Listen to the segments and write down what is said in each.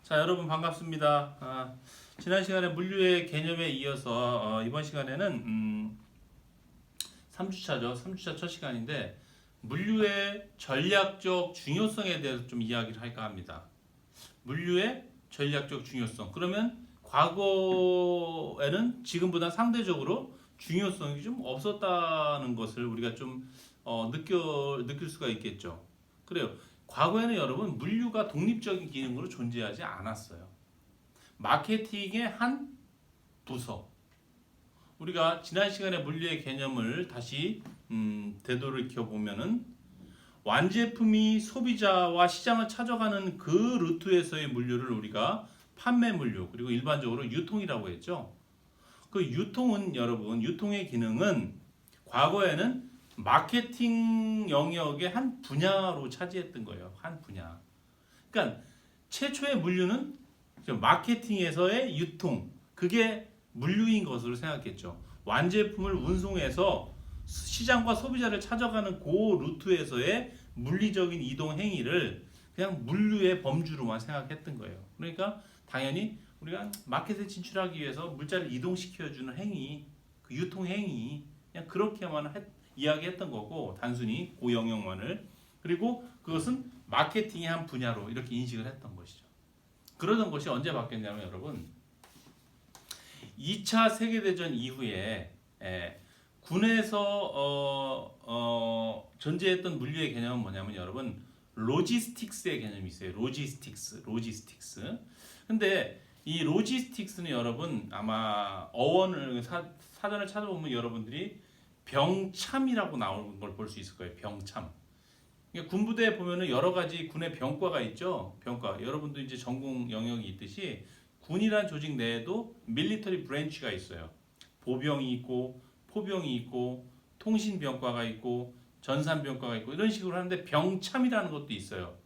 자, 여러분 반갑습니다. 지난 시간에 물류의 개념에 이어서 이번 시간에는 3주차죠. 3주차 첫 시간인데 물류의 전략적 중요성에 대해서 좀 이야기를 할까 합니다. 물류의 전략적 중요성. 그러면 과거에는 지금보다 상대적으로 중요성이 좀 없었다는 것을 우리가 좀 느낄 수가 있겠죠. 그래요. 과거에는 여러분 물류가 독립적인 기능으로 존재하지 않았어요. 마케팅의 한 부서. 우리가 지난 시간에 물류의 개념을 다시 되돌이켜 보면은 완제품이 소비자와 시장을 찾아가는 그 루트에서의 물류를 우리가 판매 물류 그리고 일반적으로 유통이라고 했죠. 그 유통은 여러분 유통의 기능은 과거에는 마케팅 영역의 한 분야로 차지했던 거예요. 한 분야. 그러니까 최초의 물류는 마케팅에서의 유통, 그게 물류인 것으로 생각했죠. 완제품을 운송해서 시장과 소비자를 찾아가는 그 루트에서의 물리적인 이동 행위를 그냥 물류의 범주로만 생각했던 거예요. 그러니까 당연히 우리가 마켓에 진출하기 위해서 물자를 이동시켜주는 행위, 그 유통 행위, 그냥 그렇게만 이야기했던 거고, 단순히 그 영역만을. 그리고 그것은 마케팅의 한 분야로 이렇게 인식을 했던 것이죠. 그러던 것이 언제 바뀌었냐면 여러분 2차 세계대전 이후에 군에서 존재했던 물류의 개념은 뭐냐면 여러분 로지스틱스의 개념이 있어요. 로지스틱스. 근데 이 로지스틱스는 여러분 아마 어원을 사전을 찾아보면 여러분들이 병참이라고 나오는 걸 볼 수 있을 거예요. 병참. 군부대에 보면은 여러 가지 군의 병과가 있죠. 병과. 여러분도 이제 전공 영역이 있듯이 군이란 조직 내에도 밀리터리 브랜치가 있어요. 보병이 있고 포병이 있고 통신병과가 있고 전산병과가 있고 이런 식으로 하는데 병참이라는 것도 있어요.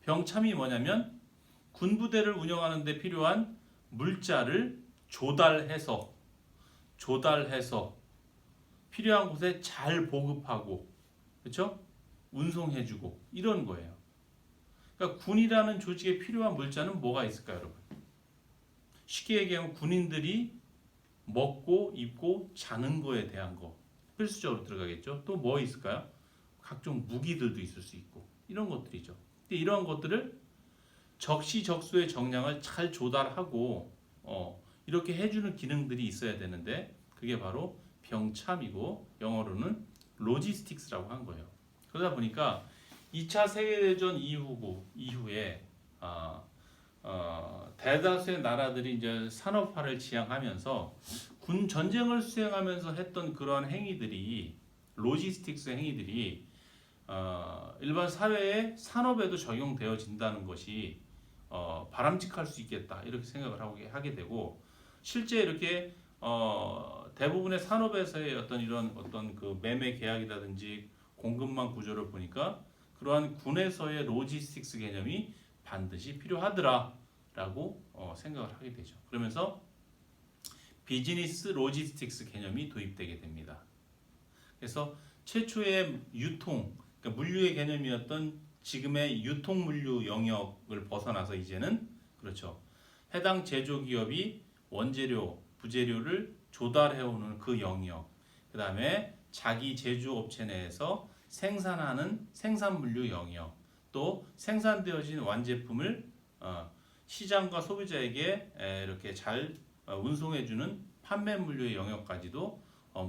병참이 뭐냐면 군부대를 운영하는 데 필요한 물자를 조달해서 필요한 곳에 잘 보급하고 그렇죠? 운송해주고 이런 거예요. 그러니까 군이라는 조직에 필요한 물자는 뭐가 있을까요, 여러분? 쉽게 얘기하면 군인들이 먹고 입고 자는 거에 대한 거 필수적으로 들어가겠죠. 또 뭐 있을까요? 각종 무기들도 있을 수 있고 이런 것들이죠. 근데 이러한 것들을 적시적소의 정량을 잘 조달하고 이렇게 해주는 기능들이 있어야 되는데 그게 바로 병참이고 영어로는 로지스틱스라고 한 거예요. 그러다 보니까 2차 세계대전 이후에 대다수의 나라들이 이제 산업화를 지향하면서 군 전쟁을 수행하면서 했던 그러한 행위들이 로지스틱스 행위들이 일반 사회의 산업에도 적용되어진다는 것이 바람직할 수 있겠다 이렇게 생각을 하게 되고 실제 이렇게 대부분의 산업에서의 어떤 그 매매 계약이라든지 공급망 구조를 보니까 그러한 군에서의 로지스틱스 개념이 반드시 필요하더라라고 생각을 하게 되죠. 그러면서 비즈니스 로지스틱스 개념이 도입되게 됩니다. 그래서 최초의 유통, 그러니까 물류의 개념이었던 지금의 유통 물류 영역을 벗어나서 이제는 그렇죠. 해당 제조기업이 원재료, 부재료를 조달해오는 그 영역, 그 다음에 자기 제조업체 내에서 생산하는 생산물류 영역, 또 생산되어진 완제품을 시장과 소비자에게 이렇게 잘 운송해주는 판매물류의 영역까지도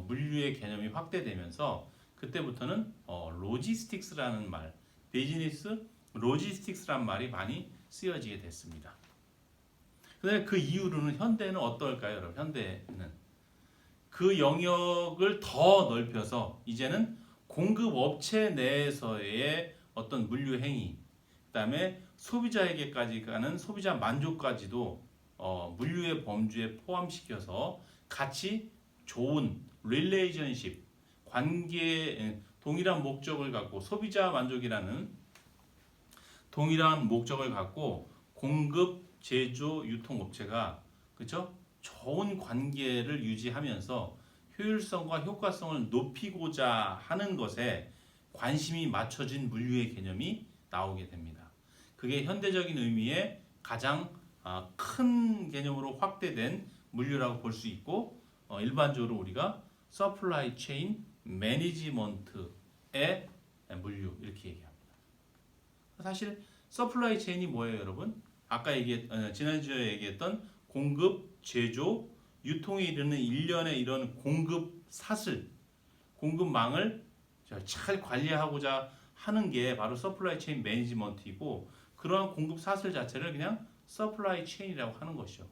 물류의 개념이 확대되면서 그때부터는 로지스틱스라는 말, 비즈니스 로지스틱스라는 말이 많이 쓰여지게 됐습니다. 그다음에 그 이후로는 현대는 어떨까요, 여러분? 현대는 그 영역을 더 넓혀서 이제는 공급 업체 내에서의 어떤 물류 행위, 그다음에 소비자에게까지 가는 소비자 만족까지도 물류의 범주에 포함시켜서 같이 좋은 릴레이션십 관계 동일한 목적을 갖고 소비자 만족이라는 동일한 목적을 갖고 공급, 제조, 유통 업체가 그렇죠? 좋은 관계를 유지하면서 효율성과 효과성을 높이고자 하는 것에 관심이 맞춰진 물류의 개념이 나오게 됩니다. 그게 현대적인 의미의 가장 큰 개념으로 확대된 물류라고 볼 수 있고 일반적으로 우리가 서플라이 체인 매니지먼트의 물류 이렇게 얘기합니다. 사실 서플라이 체인이 뭐예요, 여러분? 아까 지난주에 얘기했던 공급, 제조, 유통에 이르는 일련의 이런 공급 사슬, 공급망을 잘 관리하고자 하는 게 바로 서플라이 체인 매니지먼트이고 그러한 공급 사슬 자체를 그냥 서플라이 체인이라고 하는 것이죠.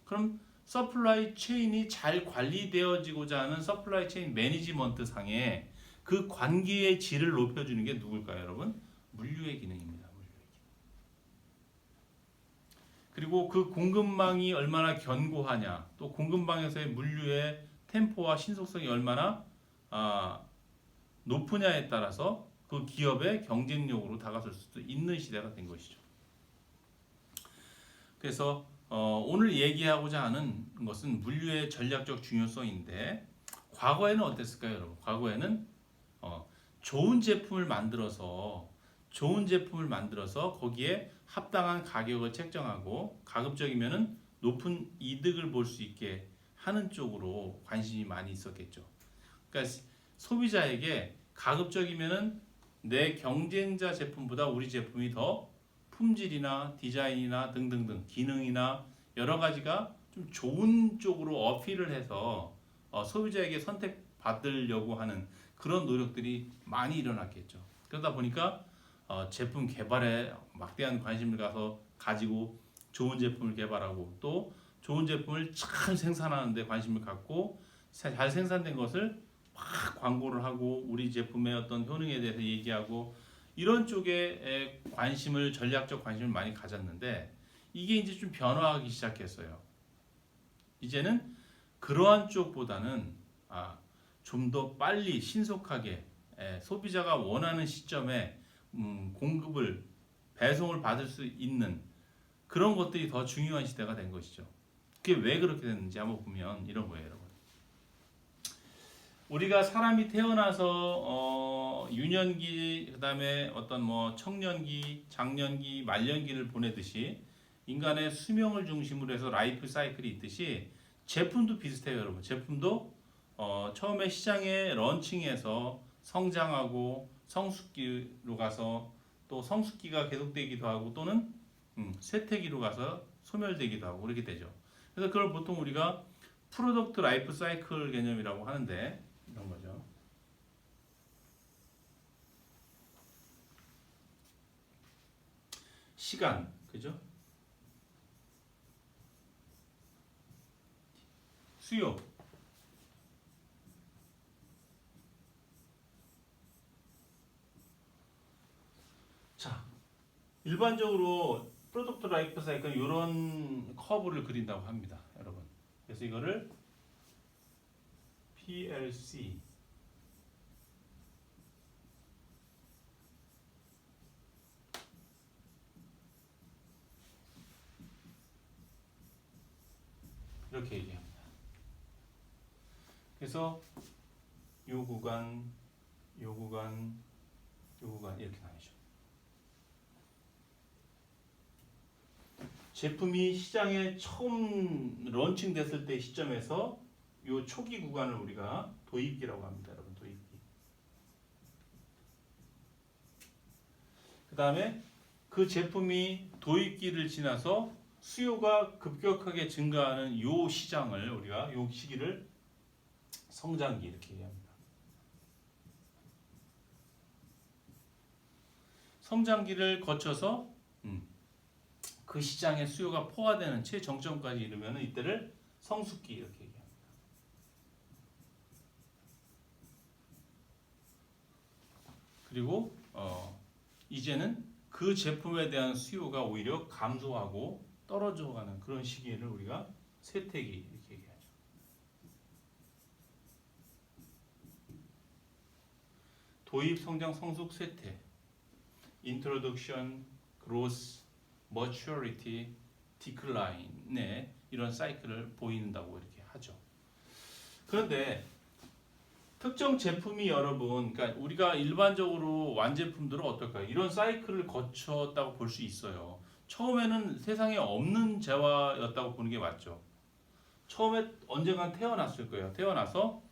그럼 서플라이 체인이 잘 관리되어지고자 하는 서플라이 체인 매니지먼트 상에 그 관계의 질을 높여주는 게 누굴까요, 여러분? 물류의 기능입니다. 그리고 그 공급망이 얼마나 견고하냐, 또 공급망에서의 물류의 템포와 신속성이 얼마나 높으냐에 따라서 그 기업의 경쟁력으로 다가설 수도 있는 시대가 된 것이죠. 그래서 오늘 얘기하고자 하는 것은 물류의 전략적 중요성인데 과거에는 어땠을까요, 여러분? 과거에는 좋은 제품을 만들어서 거기에 합당한 가격을 책정하고 가급적이면은 높은 이득을 볼 수 있게 하는 쪽으로 관심이 많이 있었겠죠. 그러니까 소비자에게 가급적이면은 내 경쟁자 제품보다 우리 제품이 더 품질이나 디자인이나 등등등 기능이나 여러 가지가 좀 좋은 쪽으로 어필을 해서 소비자에게 선택받으려고 하는 그런 노력들이 많이 일어났겠죠. 그러다 보니까 제품 개발에 막대한 관심을 가지고 좋은 제품을 개발하고 또 좋은 제품을 잘 생산하는 데 관심을 갖고 잘 생산된 것을 막 광고를 하고 우리 제품의 어떤 효능에 대해서 얘기하고 이런 쪽에 전략적 관심을 많이 가졌는데 이게 이제 좀 변화하기 시작했어요. 이제는 그러한 쪽보다는 좀 더 빨리 신속하게 소비자가 원하는 시점에 배송을 받을 수 있는 그런 것들이 더 중요한 시대가 된 것이죠. 그게 왜 그렇게 됐는지 한번 보면 이런 거예요, 여러분. 우리가 사람이 태어나서 유년기, 그다음에 어떤 청년기, 장년기, 말년기를 보내듯이 인간의 수명을 중심으로 해서 라이프 사이클이 있듯이 제품도 비슷해요, 여러분. 제품도 처음에 시장에 런칭해서 성장하고 성숙기로 가서 또 성숙기가 계속되기도 하고 또는 쇠퇴기로 가서 소멸되기도 하고 그렇게 되죠. 그래서 그걸 보통 우리가 프로덕트 라이프 사이클 개념이라고 하는데 이런 거죠. 시간, 그죠? 수요. 자, 일반적으로 프로덕트 라이프 사이클은 이런 커브를 그린다고 합니다, 여러분. 그래서 이거를 PLC 이렇게 얘기합니다. 그래서 요 구간, 요 구간, 요 구간 이렇게 나뉘죠. 제품이 시장에 처음 런칭됐을 때 시점에서 요 초기 구간을 우리가 도입기라고 합니다, 여러분. 도입기. 그 다음에 그 제품이 도입기를 지나서 수요가 급격하게 증가하는 요 시장을 우리가 요 시기를 성장기 이렇게 얘기합니다. 성장기를 거쳐서 그 시장의 수요가 포화되는 최정점까지 이르면 이때를 성숙기 이렇게 얘기합니다. 그리고 이제는 그 제품에 대한 수요가 오히려 감소하고 떨어져가는 그런 시기를 우리가 쇠퇴기 이렇게 얘기하죠. 도입, 성장, 성숙, 쇠퇴, introduction, growth, maturity, decline의 이런 사이클을 보인다고 이렇게 하죠. 그런데 특정 제품이 여러분, 그러니까 우리가 일반적으로 완제품들은 어떨까요? 이런 사이클을 거쳤다고 볼 수 있어요. 처음에는 세상에 없는 재화였다고 보는 게 맞죠. 처음에 언젠간 태어났을 거예요. 태어나서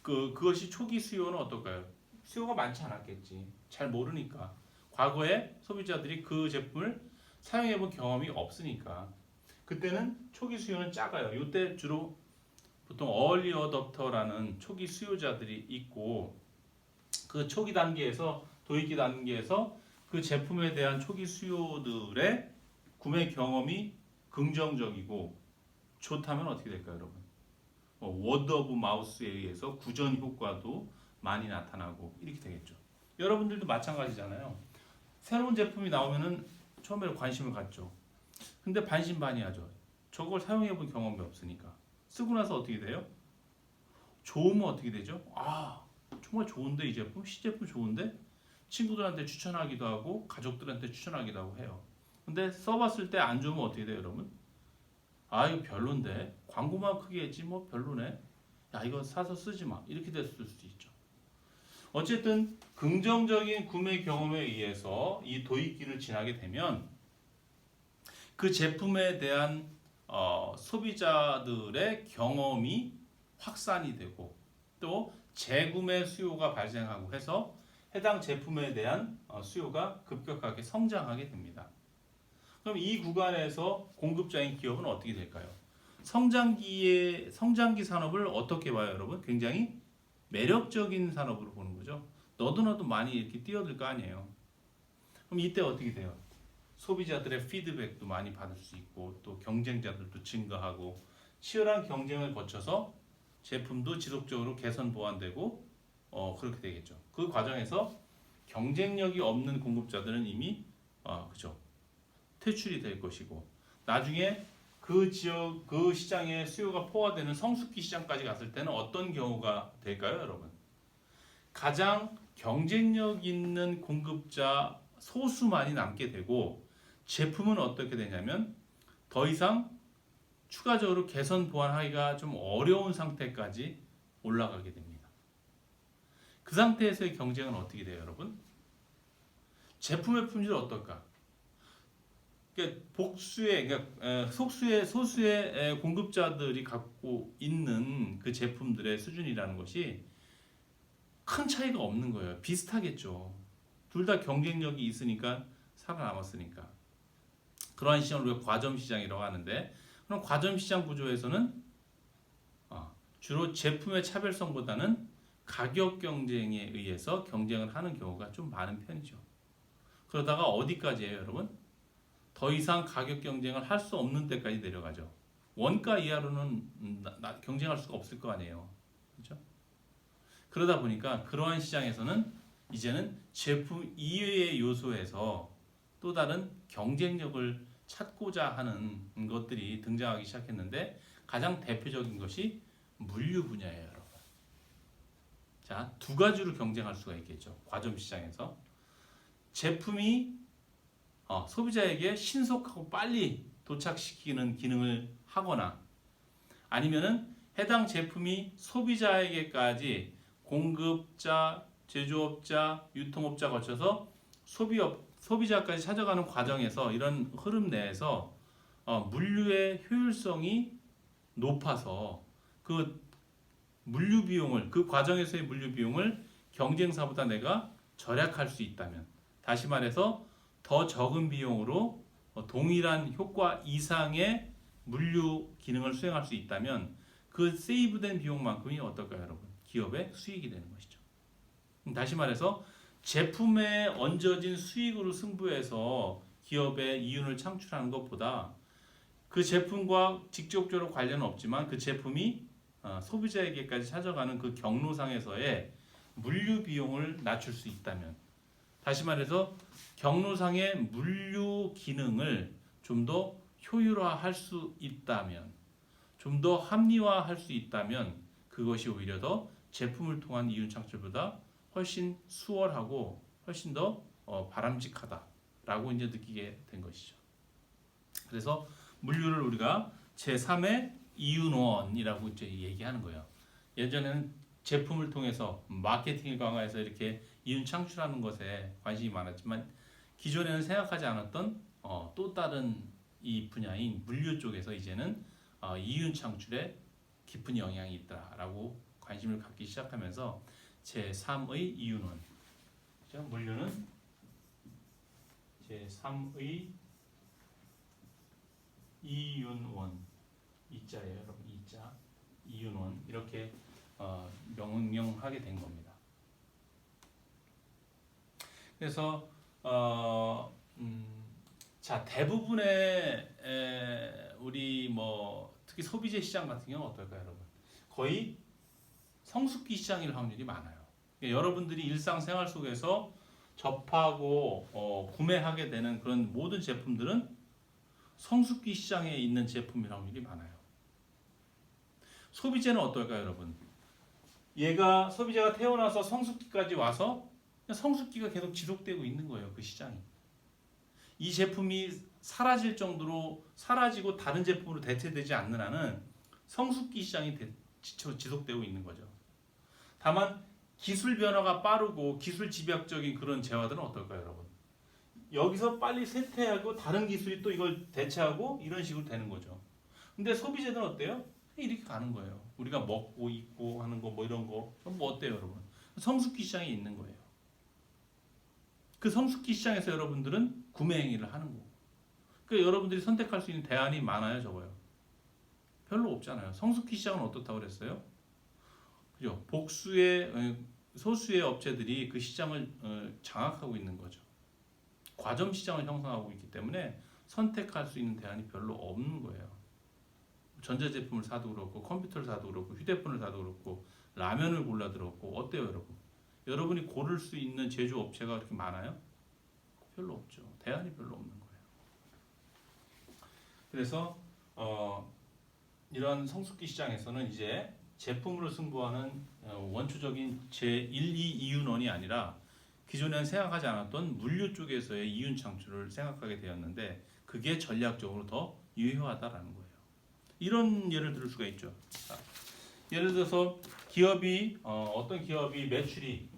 그것이 초기 수요는 어떨까요? 수요가 많지 않았겠지. 잘 모르니까. 과거에 소비자들이 그 제품을 사용해 본 경험이 없으니까. 그때는 초기 수요는 작아요. 이때 주로 보통 early adopter라는 초기 수요자들이 있고 그 초기 단계에서 도입기 단계에서 그 제품에 대한 초기 수요들의 구매 경험이 긍정적이고 좋다면 어떻게 될까요, 여러분? 워드 오브 마우스에 의해서 구전 효과도 많이 나타나고 이렇게 되겠죠. 여러분들도 마찬가지잖아요. 새로운 제품이 나오면은 처음에 관심을 갖죠. 근데 반신반의하죠. 저걸 사용해 본 경험이 없으니까. 쓰고 나서 어떻게 돼요? 좋으면 어떻게 되죠? 아, 정말 좋은데 이 제품? 시제품 좋은데? 친구들한테 추천하기도 하고 가족들한테 추천하기도 하고 해요. 근데 써봤을 때 안 좋으면 어떻게 돼요, 여러분? 아, 이거 별론데 광고만 크게 했지 뭐 별로네. 야, 이거 사서 쓰지 마. 이렇게 됐을 수도 있죠. 어쨌든 긍정적인 구매 경험에 의해서 이 도입기를 지나게 되면 그 제품에 대한 소비자들의 경험이 확산이 되고 또 재구매 수요가 발생하고 해서 해당 제품에 대한 수요가 급격하게 성장하게 됩니다. 그럼 이 구간에서 공급자인 기업은 어떻게 될까요? 성장기 산업을 어떻게 봐요, 여러분? 굉장히 매력적인 산업으로 보는 거죠. 너도 나도 많이 이렇게 뛰어들 거 아니에요. 그럼 이때 어떻게 돼요? 소비자들의 피드백도 많이 받을 수 있고 또 경쟁자들도 증가하고 치열한 경쟁을 거쳐서 제품도 지속적으로 개선 보완되고 그렇게 되겠죠. 그 과정에서 경쟁력이 없는 공급자들은 이미 그죠, 퇴출이 될 것이고 나중에 그 지역 그 시장에 수요가 포화되는 성숙기 시장까지 갔을 때는 어떤 경우가 될까요, 여러분? 가장 경쟁력 있는 공급자 소수만이 남게 되고 제품은 어떻게 되냐면 더 이상 추가적으로 개선 보완하기가 좀 어려운 상태까지 올라가게 됩니다. 그 상태에서의 경쟁은 어떻게 돼요, 여러분? 제품의 품질은 어떨까? 그러니까 소수의 공급자들이 갖고 있는 그 제품들의 수준이라는 것이 큰 차이가 없는 거예요. 비슷하겠죠. 둘 다 경쟁력이 있으니까 살아남았으니까. 그러한 시장을 우리가 과점 시장이라고 하는데 그럼 과점 시장 구조에서는 주로 제품의 차별성보다는 가격 경쟁에 의해서 경쟁을 하는 경우가 좀 많은 편이죠. 그러다가 어디까지예요, 여러분? 더 이상 가격 경쟁을 할 수 없는 데까지 내려가죠. 원가 이하로는 경쟁할 수가 없을 거 아니에요. 그렇죠? 그러다 보니까 그러한 시장에서는 이제는 제품 이외의 요소에서 또 다른 경쟁력을 찾고자 하는 것들이 등장하기 시작했는데 가장 대표적인 것이 물류 분야예요, 여러분. 자, 두 가지로 경쟁할 수가 있겠죠. 과점 시장에서 제품이 소비자에게 신속하고 빨리 도착시키는 기능을 하거나 아니면은 해당 제품이 소비자에게까지 공급자, 제조업자, 유통업자 거쳐서 소비자까지 찾아가는 과정에서 이런 흐름 내에서 물류의 효율성이 높아서 그 물류 비용을 그 과정에서의 물류 비용을 경쟁사보다 내가 절약할 수 있다면 다시 말해서 더 적은 비용으로 동일한 효과 이상의 물류 기능을 수행할 수 있다면 그 세이브된 비용만큼이 어떨까요, 여러분? 기업의 수익이 되는 것이죠. 다시 말해서 제품에 얹어진 수익으로 승부해서 기업의 이윤을 창출하는 것보다 그 제품과 직접적으로 관련은 없지만 그 제품이 소비자에게까지 찾아가는 그 경로상에서의 물류 비용을 낮출 수 있다면 다시 말해서 경로상의 물류 기능을 좀 더 효율화할 수 있다면 좀 더 합리화할 수 있다면 그것이 오히려 더 제품을 통한 이윤 창출보다 훨씬 수월하고 훨씬 더 바람직하다라고 이제 느끼게 된 것이죠. 그래서 물류를 우리가 제3의 이윤원이라고 이제 얘기하는 거예요. 예전에는 제품을 통해서 마케팅을 강화해서 이렇게 이윤 창출하는 것에 관심이 많았지만 기존에는 생각하지 않았던 또 다른 이 분야인 물류 쪽에서 이제는 이윤 창출에 깊은 영향이 있다라고 관심을 갖기 시작하면서 제3의 이윤원, 그죠? 물류는 제3의 이윤원, 이자예요, 여러분. 이자, 이윤원 이렇게 명명하게 된 겁니다. 그래서 자, 대부분의 우리 뭐 특히 소비재 시장 같은 경우는 어떨까요, 여러분? 거의 성숙기 시장일 확률이 많아요. 그러니까 여러분들이 일상생활 속에서 접하고 구매하게 되는 그런 모든 제품들은 성숙기 시장에 있는 제품일 확률이 많아요. 소비재는 어떨까요, 여러분? 얘가 소비재가 태어나서 성숙기까지 와서 성숙기가 계속 지속되고 있는 거예요, 그 시장이. 이 제품이 사라질 정도로 사라지고 다른 제품으로 대체되지 않는 한은 성숙기 시장이 지속되고 있는 거죠. 다만 기술 변화가 빠르고 기술 집약적인 그런 재화들은 어떨까요, 여러분? 여기서 빨리 쇠퇴하고 다른 기술이 또 이걸 대체하고 이런 식으로 되는 거죠. 근데 소비재들은 어때요? 이렇게 가는 거예요. 우리가 먹고 입고 하는 거 뭐 이런 거 뭐 어때요, 여러분? 성숙기 시장에 있는 거예요. 그 성숙기 시장에서 여러분들은 구매 행위를 하는 거고. 그러니까 여러분들이 선택할 수 있는 대안이 많아요, 적어요? 별로 없잖아요. 성숙기 시장은 어떻다고 그랬어요? 그죠? 소수의 업체들이 그 시장을 장악하고 있는 거죠. 과점 시장을 형성하고 있기 때문에 선택할 수 있는 대안이 별로 없는 거예요. 전자제품을 사도 그렇고 컴퓨터를 사도 그렇고 휴대폰을 사도 그렇고 라면을 골라도 그렇고 어때요, 여러분? 여러분이 고를 수 있는 제조업체가 그렇게 많아요? 별로 없죠. 대안이 별로 없는 거예요. 그래서 이런 성숙기 시장에서는 이제 제품으로 승부하는 원초적인 제1, 2 이윤원이 아니라 기존에는 생각하지 않았던 물류 쪽에서의 이윤 창출을 생각하게 되었는데 그게 전략적으로 더 유효하다라는 거예요. 이런 예를 들을 수가 있죠. 자, 예를 들어서 기업이 어떤 기업이 매출이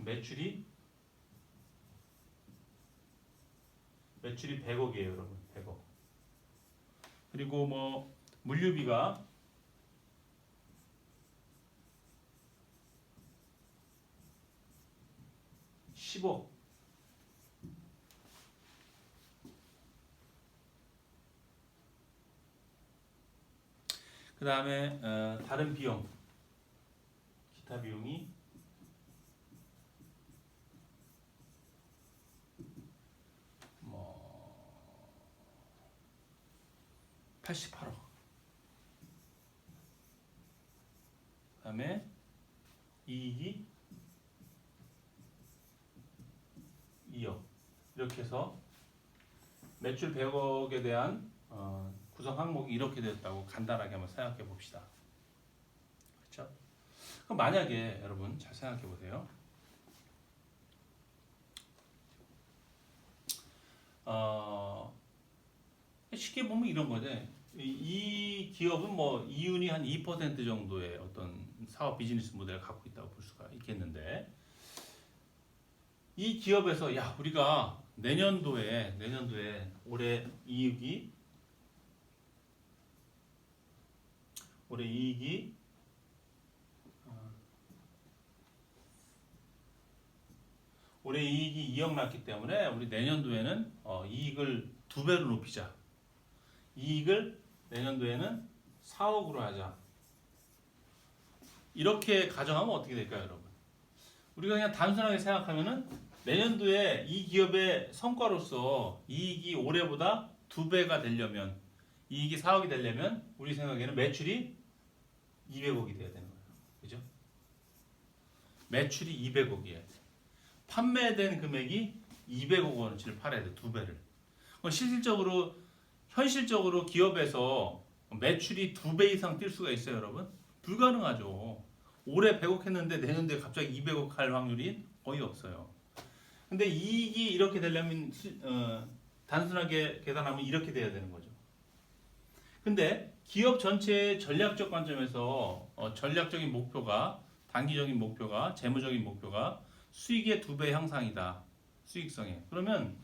100억이에요, 여러분. 100억. 그리고 뭐 물류비가 10억. 그 다음에 다른 비용, 기타 비용이 뭐 88억. 그 다음에 이익이 2억. 이렇게 해서 매출 100억에 대한 구성 항목이 이렇게 됐다고 간단하게 한번 생각해 봅시다. 그렇죠? 그럼 만약에 여러분 잘 생각해 보세요. 쉽게 보면 이런 거죠. 이 기업은 뭐 이윤이 한 2% 정도의 어떤 사업 비즈니스 모델을 갖고 있다고 볼 수가 있겠는데 이 기업에서 야 우리가 내년도에 올해 이익이 2억 났기 때문에 우리 내년도에는 이익을 2배로 높이자. 이익을 내년도에는 4억으로 하자. 이렇게 가정하면 어떻게 될까요, 여러분? 우리가 그냥 단순하게 생각하면은 내년도에 이 기업의 성과로서 이익이 올해보다 2배가 되려면 이익이 4억이 되려면 우리 생각에는 매출이 200억이 돼야 되는 거예요. 그죠? 매출이 200억이어야 돼. 판매된 금액이 200억 원어치를 팔아야 돼. 2배를. 현실적으로 기업에서 매출이 2배 이상 뛸 수가 있어요, 여러분? 불가능하죠. 올해 100억 했는데 내년도에 갑자기 200억 할 확률이 거의 없어요. 근데 이익이 이렇게 되려면 단순하게 계산하면 이렇게 돼야 되는 거죠. 근데 기업 전체의 전략적 관점에서 전략적인 목표가 단기적인 목표가 재무적인 목표가 수익의 2배 향상이다. 수익성에. 그러면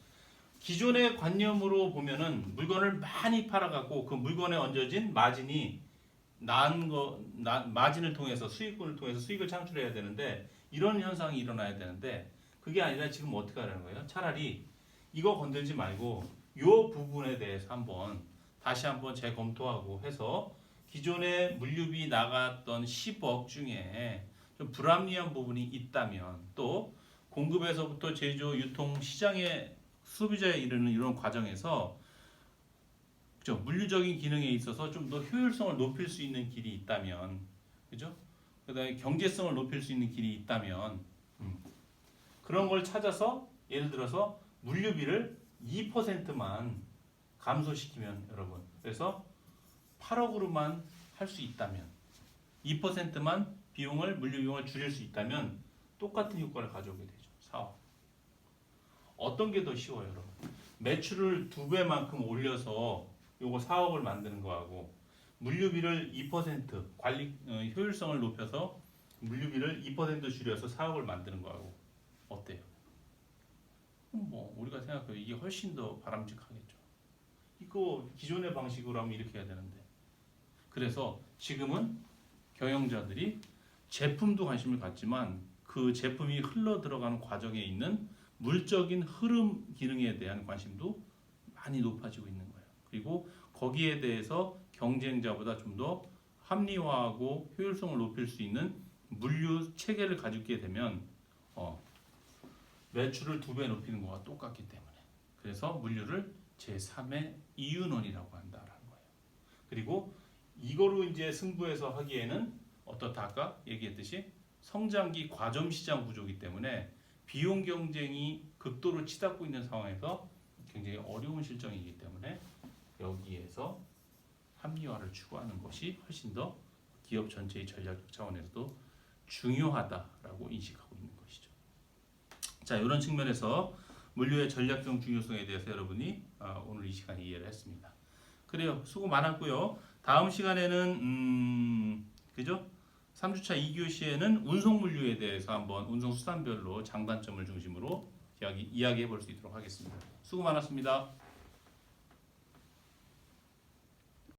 기존의 관념으로 보면은 물건을 많이 팔아갖고 그 물건에 얹어진 마진이 마진을 통해서 수익분을 통해서 수익을 창출해야 되는데 이런 현상이 일어나야 되는데 그게 아니라 지금 어떻게 하라는 거예요? 차라리 이거 건들지 말고 요 부분에 대해서 다시 한번 재검토하고 해서 기존에 물류비 나갔던 10억 중에 좀 불합리한 부분이 있다면 또 공급에서부터 제조, 유통, 시장에 소비자에 이르는 이런 과정에서 그죠? 물류적인 기능에 있어서 좀 더 효율성을 높일 수 있는 길이 있다면, 그죠? 그다음에 경제성을 높일 수 있는 길이 있다면, 그런 걸 찾아서 예를 들어서 물류비를 2%만 감소시키면 여러분, 그래서 8억으로만 할 수 있다면, 2%만 물류 비용을 줄일 수 있다면 똑같은 효과를 가져오게 되죠. 사업. 어떤 게 더 쉬워요, 여러분? 매출을 2배만큼 올려서 요거 사업을 만드는 거하고 물류비를 2% 효율성을 높여서 물류비를 2% 줄여서 사업을 만드는 거하고 어때요? 뭐 우리가 생각해도 이게 훨씬 더 바람직하겠죠. 이거 기존의 방식으로 하면 이렇게 해야 되는데 그래서 지금은 경영자들이 제품도 관심을 갖지만 그 제품이 흘러 들어가는 과정에 있는 물적인 흐름 기능에 대한 관심도 많이 높아지고 있는 거예요. 그리고 거기에 대해서 경쟁자보다 좀 더 합리화하고 효율성을 높일 수 있는 물류 체계를 가지게 되면 매출을 2배 높이는 것과 똑같기 때문에 그래서 물류를 제3의 이윤원이라고 한다라는 거예요. 그리고 이거로 이제 승부해서 하기에는 어떻다 아까 얘기했듯이 성장기 과점 시장 구조이기 때문에 비용 경쟁이 극도로 치닫고 있는 상황에서 굉장히 어려운 실정이기 때문에 여기에서 합리화를 추구하는 것이 훨씬 더 기업 전체의 전략적 차원에서도 중요하다라고 인식하고 있는 것이죠. 자, 이런 측면에서 물류의 전략적 중요성에 대해서 여러분이 오늘 이 시간에 이해를 했습니다. 그래요. 수고 많았고요. 다음 시간에는 그죠? 3주차 2교시에는 운송 물류에 대해서 한번 운송 수단별로 장단점을 중심으로 이야기해 볼 수 있도록 하겠습니다. 수고 많았습니다.